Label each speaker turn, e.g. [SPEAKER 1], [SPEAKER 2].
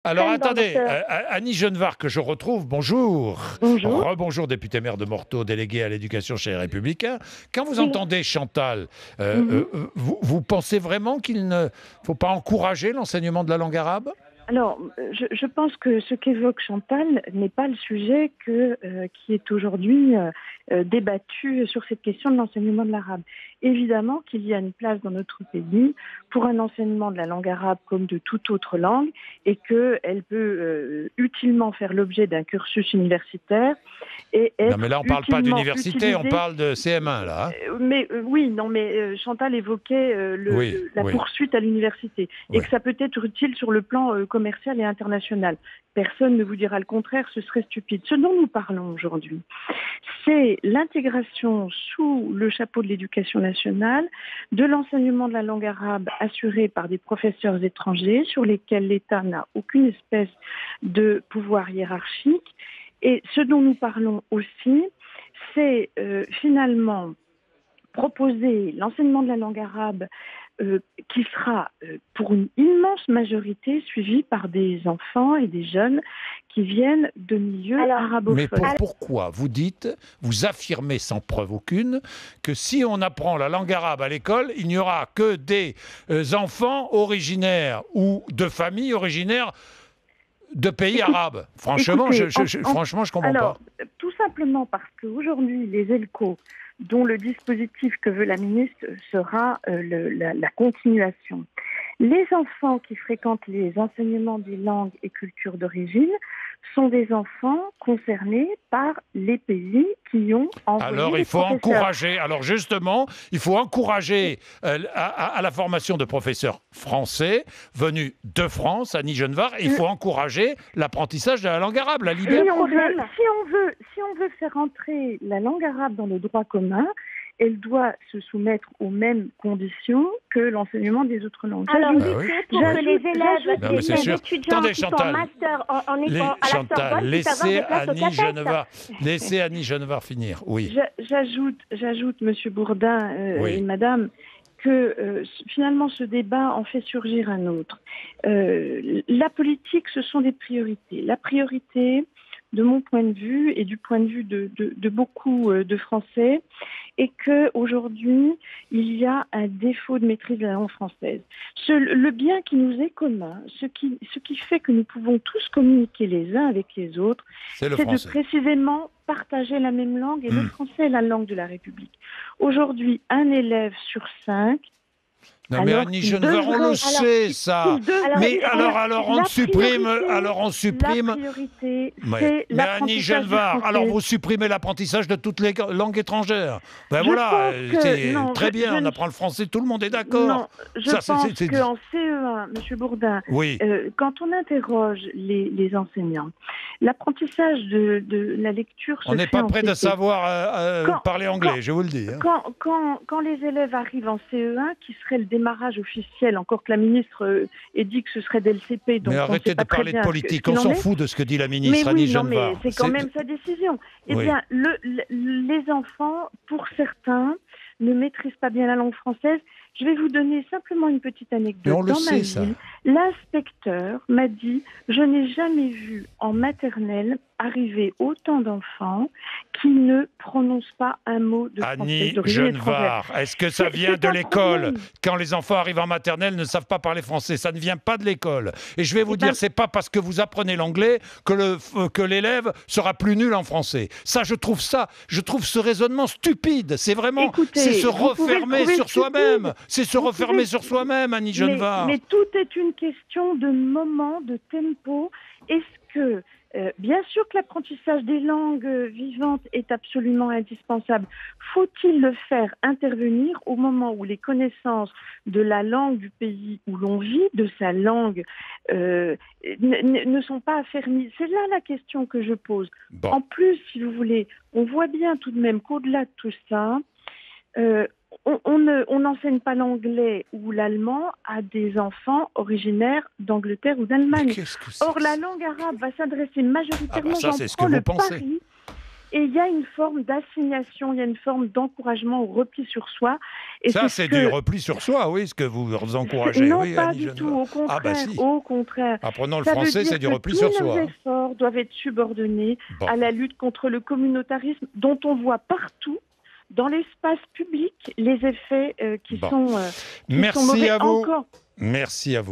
[SPEAKER 1] Alors attendez,
[SPEAKER 2] docteur.
[SPEAKER 1] Annie Genevard que je retrouve, bonjour.
[SPEAKER 2] Bonjour.
[SPEAKER 1] Rebonjour, député maire de Morteau, délégué à l'éducation chez les Républicains. Quand vous
[SPEAKER 2] Oui.
[SPEAKER 1] entendez Chantal,
[SPEAKER 2] Mhm.
[SPEAKER 1] vous pensez vraiment qu'il ne faut pas encourager l'enseignement de la langue arabe?
[SPEAKER 2] Alors, je pense que ce qu'évoque Chantal n'est pas le sujet qui est aujourd'hui débattu sur cette question de l'enseignement de l'arabe. Évidemment qu'il y a une place dans notre pays pour un enseignement de la langue arabe comme de toute autre langue et qu'elle peut utilement faire l'objet d'un cursus universitaire et
[SPEAKER 1] Non
[SPEAKER 2] être
[SPEAKER 1] mais là on ne parle pas
[SPEAKER 2] utilement
[SPEAKER 1] d'université, on
[SPEAKER 2] utilisée.
[SPEAKER 1] parle de CM1 là. Hein.
[SPEAKER 2] Oui, non, mais Chantal évoquait
[SPEAKER 1] Oui,
[SPEAKER 2] la
[SPEAKER 1] oui,
[SPEAKER 2] poursuite à l'université et
[SPEAKER 1] oui.
[SPEAKER 2] que ça peut être utile sur le plan commercial et international. Personne ne vous dira le contraire, ce serait stupide. Ce dont nous parlons aujourd'hui, c'est l'intégration sous le chapeau de l'éducation nationale de l'enseignement de la langue arabe assuré par des professeurs étrangers sur lesquels l'État n'a aucune espèce de pouvoir hiérarchique. Et ce dont nous parlons aussi, c'est finalement proposer l'enseignement de la langue arabe qui sera pour une immense majorité suivi par des enfants et des jeunes qui viennent de milieux
[SPEAKER 1] Mais
[SPEAKER 2] arabophones.
[SPEAKER 1] pourquoi vous affirmez sans preuve aucune que si on apprend la langue arabe à l'école, il n'y aura que des enfants originaires ou de familles originaires de pays arabes? Franchement,
[SPEAKER 2] Écoutez,
[SPEAKER 1] franchement, je comprends
[SPEAKER 2] alors,
[SPEAKER 1] pas.
[SPEAKER 2] tout simplement parce qu'aujourd'hui, les ELCO, dont le dispositif que veut la ministre sera la continuation. Les enfants qui fréquentent les enseignements des langues et cultures d'origine sont des enfants concernés par les pays qui ont envoyé
[SPEAKER 1] Alors,
[SPEAKER 2] les
[SPEAKER 1] il faut
[SPEAKER 2] professeurs.
[SPEAKER 1] encourager. Alors, justement, il faut encourager à la formation de professeurs français venus de France, Annie Genevard. Il faut encourager l'apprentissage de la langue arabe, la liberté.
[SPEAKER 2] Si on veut faire entrer la langue arabe dans le droit commun, elle doit se soumettre aux mêmes conditions que l'enseignement des autres langues.
[SPEAKER 3] Alors,
[SPEAKER 1] Bah oui.
[SPEAKER 3] pour que les élèves,
[SPEAKER 1] Non, mais c'est
[SPEAKER 3] les
[SPEAKER 1] sûr.
[SPEAKER 3] étudiants
[SPEAKER 1] Attendez,
[SPEAKER 3] qui sont en
[SPEAKER 1] Chantal.
[SPEAKER 3] master à la
[SPEAKER 1] Chantal,
[SPEAKER 3] Sorbonne puissent avoir des places au CAPES.
[SPEAKER 1] Laissez Annie Genevard finir. Oui.
[SPEAKER 2] J'ajoute, Monsieur Bourdin
[SPEAKER 1] Oui.
[SPEAKER 2] et Madame, que finalement ce débat en fait surgir un autre. La politique, ce sont des priorités. La priorité, de mon point de vue et du point de vue de beaucoup de Français, est qu'aujourd'hui, il y a un défaut de maîtrise de la langue française. Le bien qui nous est commun, ce qui fait que nous pouvons tous communiquer les uns avec les autres,
[SPEAKER 1] C'est le
[SPEAKER 2] c'est de
[SPEAKER 1] français.
[SPEAKER 2] précisément partager la même langue, et le français est la langue de la République. Aujourd'hui, un élève sur 5.
[SPEAKER 1] Non mais
[SPEAKER 2] Alors
[SPEAKER 1] Annie
[SPEAKER 2] qu'il
[SPEAKER 1] Genevard, on
[SPEAKER 2] devrait-
[SPEAKER 1] le sait ça. Mais alors on supprime.
[SPEAKER 2] La priorité,
[SPEAKER 1] Mais
[SPEAKER 2] c'est
[SPEAKER 1] Annie
[SPEAKER 2] l'apprentissage
[SPEAKER 1] Genevard,
[SPEAKER 2] du français.
[SPEAKER 1] alors vous supprimez l'apprentissage de toutes les langues étrangères. Ben
[SPEAKER 2] Je
[SPEAKER 1] voilà,
[SPEAKER 2] pense que-
[SPEAKER 1] c'est
[SPEAKER 2] non,
[SPEAKER 1] très bien,
[SPEAKER 2] je
[SPEAKER 1] on
[SPEAKER 2] ne-
[SPEAKER 1] apprend le français, tout le monde est d'accord.
[SPEAKER 2] Non, je
[SPEAKER 1] Ça,
[SPEAKER 2] pense
[SPEAKER 1] c'est-
[SPEAKER 2] qu'en CE1, Monsieur Bourdin,
[SPEAKER 1] Oui.
[SPEAKER 2] quand on interroge les enseignants, l'apprentissage de la lecture se
[SPEAKER 1] On n'est
[SPEAKER 2] fait
[SPEAKER 1] pas
[SPEAKER 2] en
[SPEAKER 1] prêt de
[SPEAKER 2] CP.
[SPEAKER 1] savoir
[SPEAKER 2] Quand-
[SPEAKER 1] parler anglais, je vous le dis. Hein.
[SPEAKER 2] Quand les élèves arrivent en CE1, qui serait le démarrage officiel, encore que la ministre ait dit que ce serait dès le CP, donc
[SPEAKER 1] Mais
[SPEAKER 2] on
[SPEAKER 1] arrêtez
[SPEAKER 2] sait pas
[SPEAKER 1] de parler
[SPEAKER 2] très
[SPEAKER 1] de
[SPEAKER 2] bien
[SPEAKER 1] politique,
[SPEAKER 2] ce qu'il
[SPEAKER 1] on
[SPEAKER 2] en
[SPEAKER 1] s'en
[SPEAKER 2] est.
[SPEAKER 1] fout de ce que dit la
[SPEAKER 2] Mais
[SPEAKER 1] ministre
[SPEAKER 2] oui,
[SPEAKER 1] Annie
[SPEAKER 2] non, mais
[SPEAKER 1] Genevard.
[SPEAKER 2] c'est quand même sa décision. Eh
[SPEAKER 1] Oui.
[SPEAKER 2] bien, les enfants, pour certains, ne maîtrisent pas bien la langue française. Je vais vous donner simplement une petite anecdote.
[SPEAKER 1] Mais on le
[SPEAKER 2] Dans ma
[SPEAKER 1] sait, ça.
[SPEAKER 2] ville, l'inspecteur m'a dit « Je n'ai jamais vu en maternelle arriver autant d'enfants qui ne prononcent pas un mot de français
[SPEAKER 1] Annie
[SPEAKER 2] d'origine étrangère.
[SPEAKER 1] Genevard, est-ce que ça
[SPEAKER 2] C'est-
[SPEAKER 1] vient
[SPEAKER 2] c'est
[SPEAKER 1] de
[SPEAKER 2] un
[SPEAKER 1] l'école?
[SPEAKER 2] problème.
[SPEAKER 1] Quand les enfants arrivent en maternelle, ne savent pas parler français. Ça ne vient pas de l'école. Et je vais vous
[SPEAKER 2] Eh
[SPEAKER 1] dire,
[SPEAKER 2] ben-
[SPEAKER 1] c'est pas parce que vous apprenez l'anglais que l'élève sera plus nul en français. Ça, je trouve ce raisonnement stupide. C'est vraiment,
[SPEAKER 2] Écoutez,
[SPEAKER 1] c'est se
[SPEAKER 2] vous pouvez le
[SPEAKER 1] refermer
[SPEAKER 2] trouver
[SPEAKER 1] sur soi-même.
[SPEAKER 2] stupide.
[SPEAKER 1] C'est se
[SPEAKER 2] Vous
[SPEAKER 1] refermer
[SPEAKER 2] pouvez-
[SPEAKER 1] sur soi-même, Annie Genevard.
[SPEAKER 2] Mais tout est une question de moment, de tempo. Est-ce que, bien sûr que l'apprentissage des langues vivantes est absolument indispensable, faut-il le faire intervenir au moment où les connaissances de la langue du pays où l'on vit, de sa langue, ne sont pas affermies? C'est là la question que je pose.
[SPEAKER 1] Bon.
[SPEAKER 2] En plus, si vous voulez, on voit bien tout de même qu'au-delà de tout ça, on n'enseigne pas l'anglais ou l'allemand à des enfants originaires d'Angleterre ou d'Allemagne.
[SPEAKER 1] Qu'est-ce que c'est
[SPEAKER 2] Or,
[SPEAKER 1] que
[SPEAKER 2] la
[SPEAKER 1] ça?
[SPEAKER 2] langue arabe va s'adresser majoritairement,
[SPEAKER 1] Ah bah ça, c'est ce que
[SPEAKER 2] j'en prends
[SPEAKER 1] vous
[SPEAKER 2] le
[SPEAKER 1] pensez.
[SPEAKER 2] pari, Et il y a une forme d'assignation, il y a une forme d'encouragement au repli sur soi. Et
[SPEAKER 1] ça, c'est du repli sur soi, oui, ce que vous encouragez.
[SPEAKER 2] Non,
[SPEAKER 1] oui,
[SPEAKER 2] pas
[SPEAKER 1] Annie
[SPEAKER 2] du
[SPEAKER 1] Genevard.
[SPEAKER 2] tout, au contraire.
[SPEAKER 1] Ah, bah si.
[SPEAKER 2] Au contraire.
[SPEAKER 1] Apprenons le
[SPEAKER 2] Ça veut
[SPEAKER 1] français,
[SPEAKER 2] dire
[SPEAKER 1] c'est du
[SPEAKER 2] que
[SPEAKER 1] repli sur
[SPEAKER 2] tous nos
[SPEAKER 1] soi.
[SPEAKER 2] efforts doivent être subordonnés à la lutte contre le communautarisme dont on voit partout dans l'espace public les effets qui sont
[SPEAKER 1] Merci
[SPEAKER 2] mauvais
[SPEAKER 1] à vous.
[SPEAKER 2] encore.
[SPEAKER 1] Merci à vous.